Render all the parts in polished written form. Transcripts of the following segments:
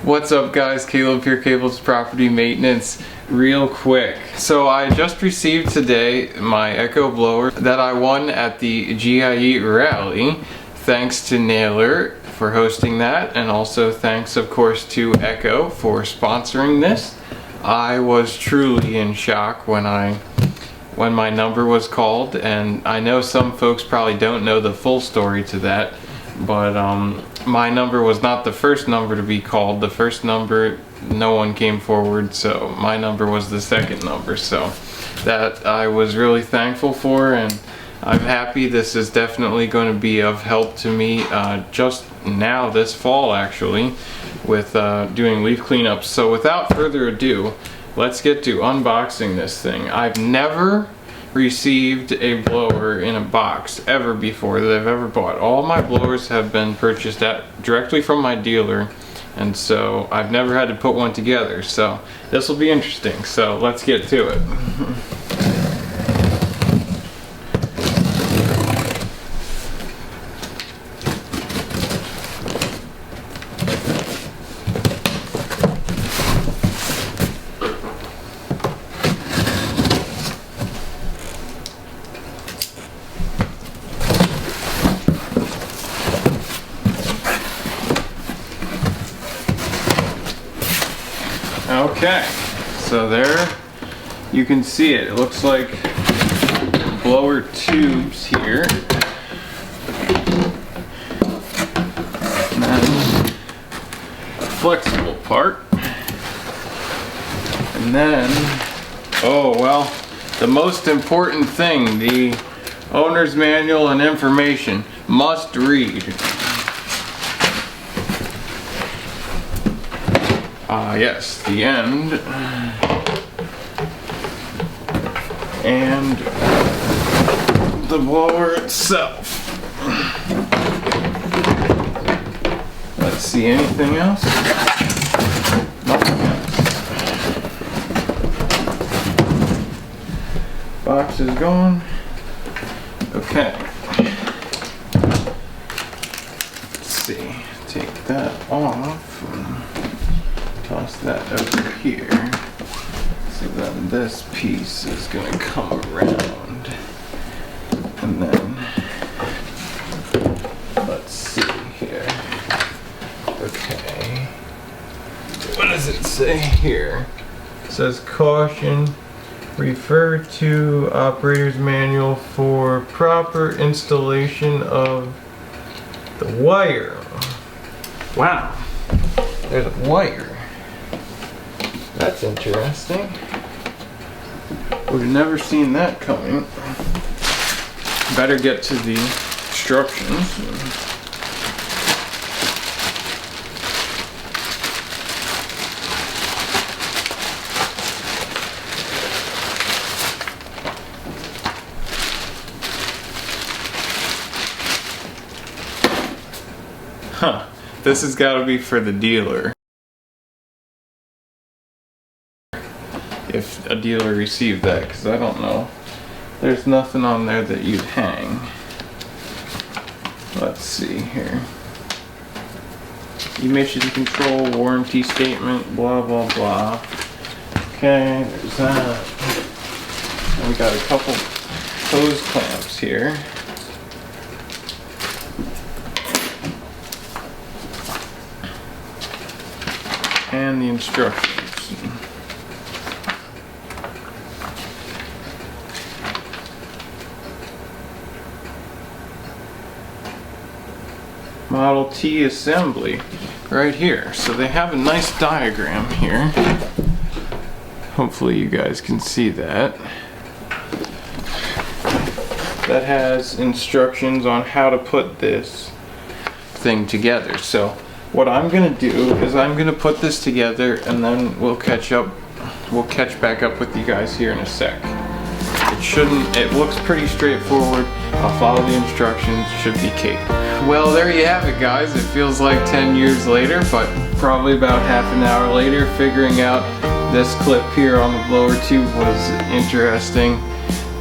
What's up guys, Caleb here, Cable's Property Maintenance. Real quick, so I just received today my Echo blower that I won at the GIE rally. Thanks to Naylor for hosting that, and also thanks of course to Echo for sponsoring this. I was truly in shock when my number was called, and I know some folks probably don't know the full story to that, but my number was not the first number to be called. The first number, no one came forward, so my number was the second number. So that I was really thankful for, and I'm happy. This is definitely going to be of help to me just now this fall actually with doing leaf cleanups. So without further ado, let's get to unboxing this thing. I've never received a blower in a box ever before that I've ever bought. All my blowers have been purchased directly from my dealer, and so I've never had to put one together. So this will be interesting. So let's get to it. Okay, so there you can see it. It looks like blower tubes here. And then a flexible part. And then, oh well, the most important thing, the owner's manual and information. Must read. Yes, the end and the blower itself. Let's see, anything else? Nothing else. Box is gone. Okay. Let's see, take that off. Toss that over here, so then this piece is going to come around, and then let's see here. Okay, what does it say here? It says caution, refer to operator's manual for proper installation of the wire. Wow, there's a wire. That's interesting. Would have never seen that coming. Better get to the instructions. Huh. This has got to be for the dealer. If a dealer received that, because I don't know. There's nothing on there that you'd hang. Let's see here. Emission control, warranty statement, blah blah blah. Okay, there's that. And we got a couple hose clamps here. And the instructions. Model T assembly right here. So they have a nice diagram here. Hopefully you guys can see that. That has instructions on how to put this thing together. So what I'm gonna do is I'm gonna put this together, and then we'll catch back up with you guys here in a sec. It looks pretty straightforward. I'll follow the instructions, should be cake. Well, there you have it guys. It feels like 10 years later, but probably about half an hour later, figuring out this clip here on the blower tube was interesting.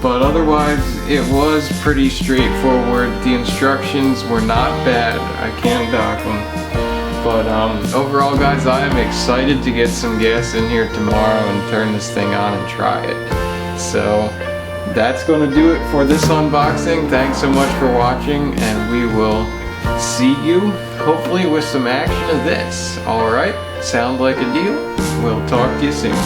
But otherwise, it was pretty straightforward. The instructions were not bad. I can't dock them. But overall, guys, I am excited to get some gas in here tomorrow and turn this thing on and try it. So that's going to do it for this unboxing. Thanks so much for watching, and we will see you hopefully with some action of this. Alright, sound like a deal? We'll talk to you soon.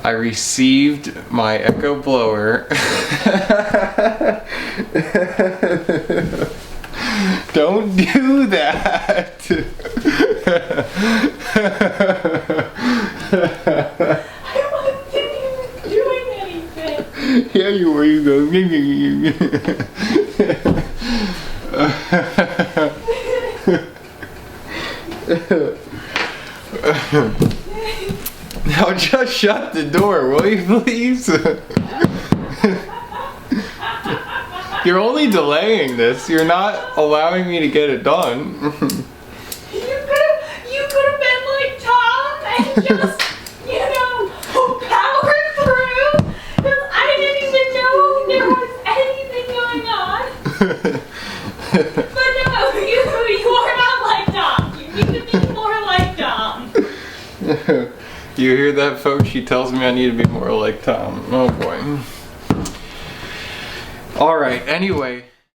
I received my Echo blower. Don't do that. I wasn't even doing anything. Yeah, you were. You go. Now just shut the door, will you please? You're only delaying this. You're not allowing me to get it done. You could have been like Tom and just, power through. Because I didn't even know there was anything going on. But no, you are not like Tom. You need to be more like Tom. You hear that, folks? She tells me I need to be more like Tom. Oh boy. Alright, anyway.